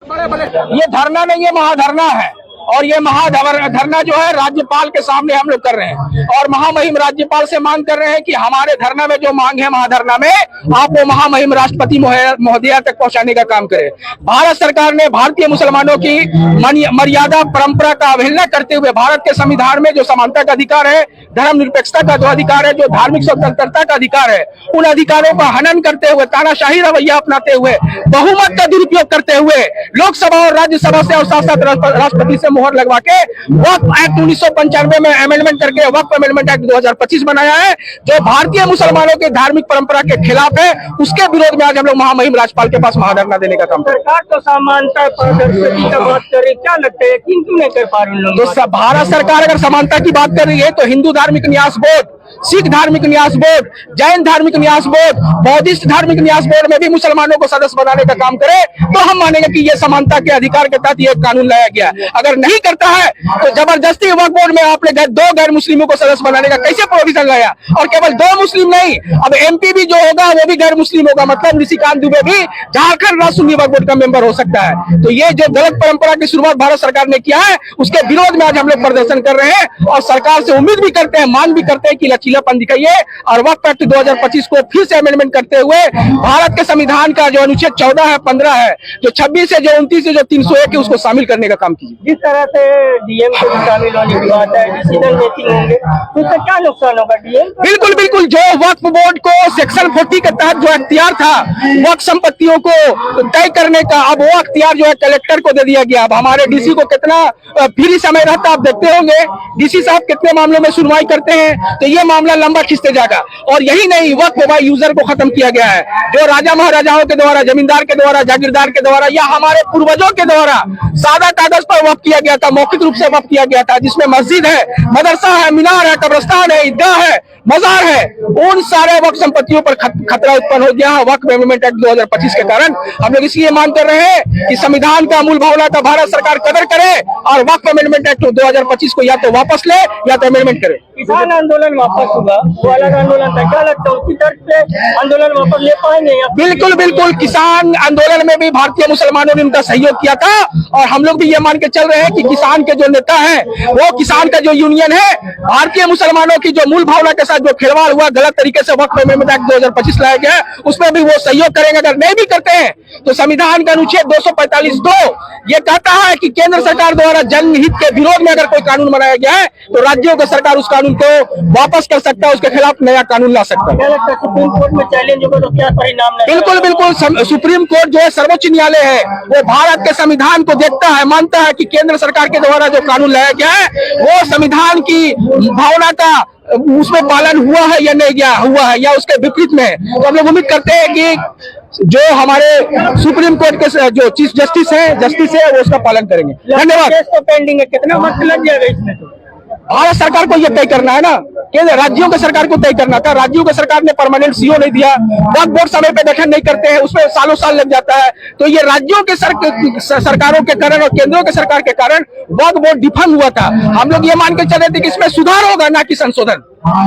ये धरना नहीं, ये महाधरना है। और ये महाधरना जो है राज्यपाल के सामने हम लोग कर रहे हैं और महामहिम राज्यपाल से मांग कर रहे हैं कि हमारे धरना में जो मांग है महाधरना में आप वो महामहिम राष्ट्रपति महोदया तक पहुंचाने का काम करें। भारत सरकार ने भारतीय मुसलमानों की मर्यादा परंपरा का अवहेलना करते हुए भारत के संविधान में जो समानता का अधिकार है, धर्मनिरपेक्षता का जो अधिकार है, जो धार्मिक स्वतंत्रता का अधिकार है, उन अधिकारों का हनन करते हुए, तानाशाही रवैया अपनाते हुए, बहुमत का दुरुपयोग करते हुए लोकसभा और राज्यसभा से और साथ साथ राष्ट्रपति से मोहर लगवा के वक्फ एक्ट 1995 में अमेंडमेंट करके वक्फ अमेंडमेंट एक्ट 2025 बनाया है, जो भारतीय मुसलमानों के धार्मिक परंपरा के खिलाफ है। उसके विरोध में आज हम लोग महामहिम राज्यपाल के पास महाधरना देने का काम कर रहे हैं। सरकार तो समानता पारदर्शिता की बात कर रही, क्या लगता है यकीन क्यों नहीं कर पा रही? तो भारत सरकार अगर समानता की बात कर रही है तो हिंदू धार्मिक न्यास बोर्ड, सिख धार्मिक न्यास बोर्ड, जैन धार्मिक न्यास बोर्ड, बौद्धिस्ट धार्मिक न्यास बोर्ड में भी मुसलमानों को सदस्य बनाने का काम करे तो हम मानेंगे कि ये समानता के अधिकार के तहत ये कानून लाया गया। अगर नहीं करता है तो जबरदस्ती वक्फ बोर्ड में आपने दो गैर मुस्लिमों को सदस्य बनाने का कैसे प्रोविजन लाया? और केवल दो मुस्लिम नहीं, अब एमपी भी जो होगा वो भी गैर मुस्लिम होगा, मतलब ऋषिकांत दुबे भी झारखंड राज्य सुन्नी वक्फ बोर्ड का मेंबर हो सकता है। तो ये जो गलत परंपरा की शुरुआत भारत सरकार ने किया है उसके विरोध में आज हम लोग प्रदर्शन कर रहे हैं और सरकार से उम्मीद भी करते हैं, मांग भी करते हैं कि लचीलापन दिखाइए और वक्फ एक्ट 2025 को फिर से अमेंडमेंट करते हुए भारत के संविधान का जो अनुच्छेद 14 है, 15 है, जो 26 है, जो 29 है, जो 301 है, उसको शामिल करने का काम कीजिए। जिस तरह से डीएम को शामिल होने की बात है, डिसीजन मेकिंग होंगे तो उससे क्या नुकसान होगा डीएम? बिल्कुल बिल्कुल, जो वक्फ बोर्ड को सेक्शन 40 के तहत जो अख्तियार था वक्फ संपत्तियों को तय करने का, अब वो अख्तियार जो है कलेक्टर को दे दिया गया। अब हमारे डीसी को कितना फ्री समय रहता आप देखते होंगे, डीसी साहब कितने मामलों में सुनवाई करते हैं, तो ये मामला लंबा खिंचते जाएगा। और यही नहीं, वक्फ बाय यूजर को खत्म किया गया है, जो राजा महाराजाओं के द्वारा, जमींदार के द्वारा, जागीरदार के द्वारा या हमारे पूर्वजों के द्वारा सादा कागज पर वक्फ किया गया था, मौखिक रूप से वक्फ किया गया था, जिसमें मस्जिद है, मदरसा है, मीनार है, कब्रिस्तान है, ईदगाह है, मजार है, उन सारे वक्फ संपत्तियों पर खतरा उत्पन्न हो गया है वक्फ अमेंडमेंट एक्ट 2025 के कारण। हम लोग इसलिए मांग कर रहे हैं कि संविधान का मूल भावना का भारत सरकार कदर करे और वक्फ अमेंडमेंट एक्ट 2025 को या तो वापस ले या तो अमेंडमेंट करे। किसान आंदोलन वापस हुआ, वो अलग आंदोलन था, क्या लगता है उसी तर्क से आंदोलन वापस ले पाएंगे? बिल्कुल बिल्कुल, किसान आंदोलन में भी भारतीय मुसलमानों ने उनका सहयोग किया था और हम लोग भी ये मान के चल रहे हैं कि किसान के जो नेता है, वो किसान का जो यूनियन है, भारतीय मुसलमानों की जो मूल भावना के साथ जो खिलवाड़ हुआ, गलत तरीके से वक्फ अमेंडमेंट एक्ट 2025 लाया गया, उसमें भी वो सहयोग करेंगे। अगर नहीं भी करते हैं तो संविधान का अनुच्छेद 245(2) ये कहता है कि केंद्र सरकार द्वारा जनहित के विरोध में अगर कोई कानून बनाया गया है तो राज्यों की सरकार उस कानून को वापस कर सकता है, उसके खिलाफ नया कानून ला सकता है। क्या लगता है सुप्रीम कोर्ट में चैलेंज होगा तो क्या परिणाम? बिल्कुल बिल्कुल, सुप्रीम कोर्ट जो है सर्वोच्च न्यायालय है, वो भारत के संविधान को देखता है, मानता है कि केंद्र सरकार के द्वारा जो कानून लाया गया है वो संविधान की भावना का उसमें पालन हुआ है या नहीं हुआ है या उसके विपरीत में है। तो हम लोग उम्मीद करते हैं कि जो हमारे सुप्रीम कोर्ट के जो चीफ जस्टिस है वो उसका पालन करेंगे। धन्यवाद। तो पेंडिंग है, कितना वक्त लग जाएगा इसमें? तो भारत सरकार को यह तय करना है ना, केंद्र राज्यों के सरकार को तय करना था। राज्यों के सरकार ने परमानेंट सीओ नहीं दिया, वक्फ बोर्ड समय पे गठन नहीं करते हैं, उसमें सालों साल लग जाता है। तो ये राज्यों के सरकारों के कारण और केंद्रों के सरकार के कारण वक्फ बोर्ड डिफंग हुआ था। हम लोग ये मान के चले थे कि इसमें सुधार होगा, ना कि संशोधन।